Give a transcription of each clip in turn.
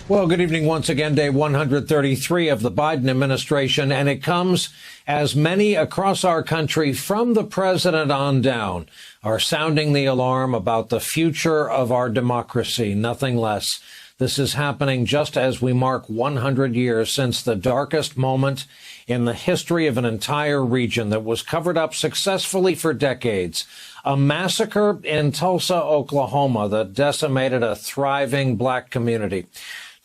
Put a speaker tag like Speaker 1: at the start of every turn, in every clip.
Speaker 1: Well, good evening once again, day 133 of the Biden administration, and it comes as many across our country from the president on down are sounding the alarm about the future of our democracy, nothing less. This is happening just as we mark 100 years since the darkest moment in the history of an entire region that was covered up successfully for decades. A massacre in Tulsa, Oklahoma that decimated a thriving black community.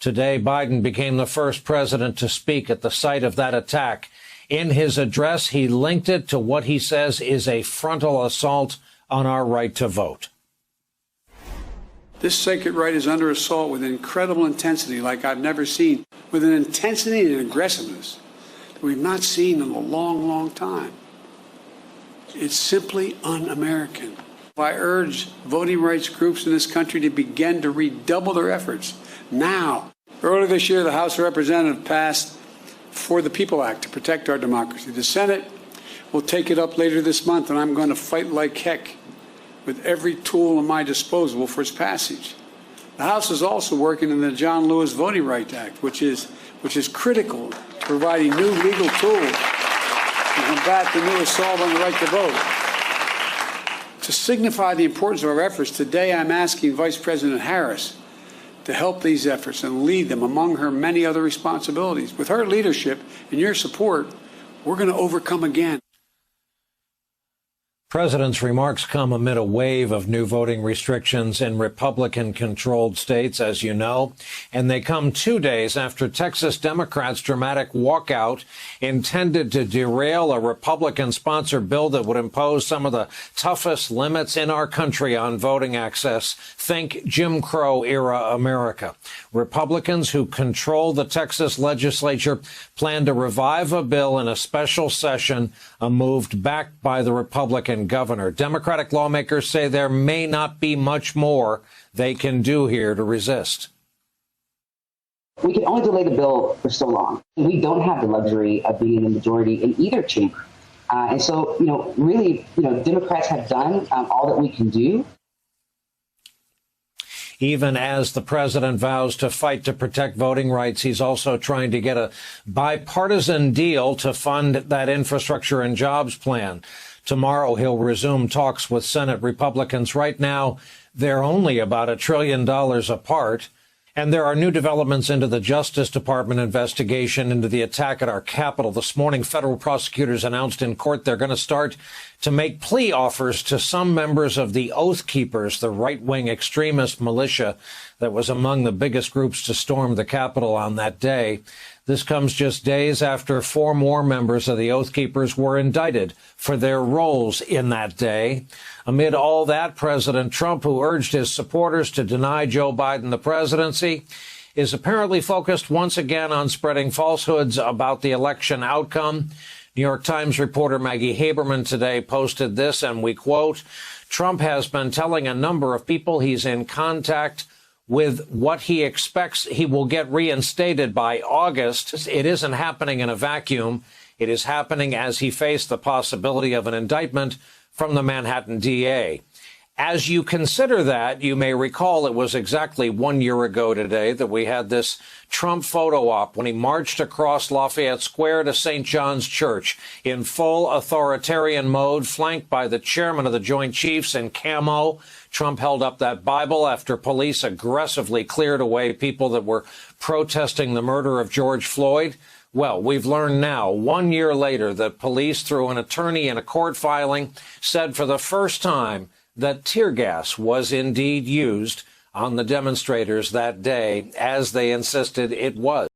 Speaker 1: Today, Biden became the first president to speak at the site of that attack. In his address, he linked it to what he says is a frontal assault on our right to vote.
Speaker 2: This sacred right is under assault with incredible intensity like I've never seen, with an intensity and aggressiveness that we've not seen in a long, long time. It's simply un-American. I urge voting rights groups in this country to begin to redouble their efforts now. Earlier this year, the House of Representatives passed For the People Act to protect our democracy. The Senate will take it up later this month, and I'm going to fight like heck with every tool at my disposal for its passage. The House is also working on the John Lewis Voting Rights Act, which is critical to providing new legal tools to combat the new assault on the right to vote. To signify the importance of our efforts, today I'm asking Vice President Harris to help these efforts and lead them among her many other responsibilities. With her leadership and your support, we're going to overcome again.
Speaker 1: President's remarks come amid a wave of new voting restrictions in Republican-controlled states, as you know, and they come 2 days after Texas Democrats' dramatic walkout intended to derail a Republican-sponsored bill that would impose some of the toughest limits in our country on voting access. Think Jim Crow-era America. Republicans who control the Texas legislature plan to revive a bill in a special session, a move backed by the Republican governor. Democratic lawmakers say there may not be much more they can do here to resist.
Speaker 3: We can only delay the bill for so long. We don't have the luxury of being in the majority in either chamber. And so, really, Democrats have done all that we can do.
Speaker 1: Even as the president vows to fight to protect voting rights, he's also trying to get a bipartisan deal to fund that infrastructure and jobs plan. Tomorrow, he'll resume talks with Senate Republicans. Right now, they're only about $1 trillion apart. And there are new developments into the Justice Department investigation into the attack at our Capitol. This morning, federal prosecutors announced in court they're going to start to make plea offers to some members of the Oath Keepers, the right-wing extremist militia that was among the biggest groups to storm the Capitol on that day. This comes just days after 4 more members of the Oath Keepers were indicted for their roles in that day. Amid all that, President Trump, who urged his supporters to deny Joe Biden the presidency, is apparently focused once again on spreading falsehoods about the election outcome. New York Times reporter Maggie Haberman today posted this, and we quote, "Trump has been telling a number of people he's in contact with what he expects he will get reinstated by August. It isn't happening in a vacuum. It is happening as he faced the possibility of an indictment from the Manhattan DA. As you consider that, you may recall it was exactly 1 year ago today that we had this Trump photo op when he marched across Lafayette Square to St. John's Church in full authoritarian mode, flanked by the chairman of the Joint Chiefs in camo. Trump held up that Bible after police aggressively cleared away people that were protesting the murder of George Floyd. Well, we've learned now, 1 year later, that police, through an attorney in a court filing, said for the first time that tear gas was indeed used on the demonstrators that day, as they insisted it was.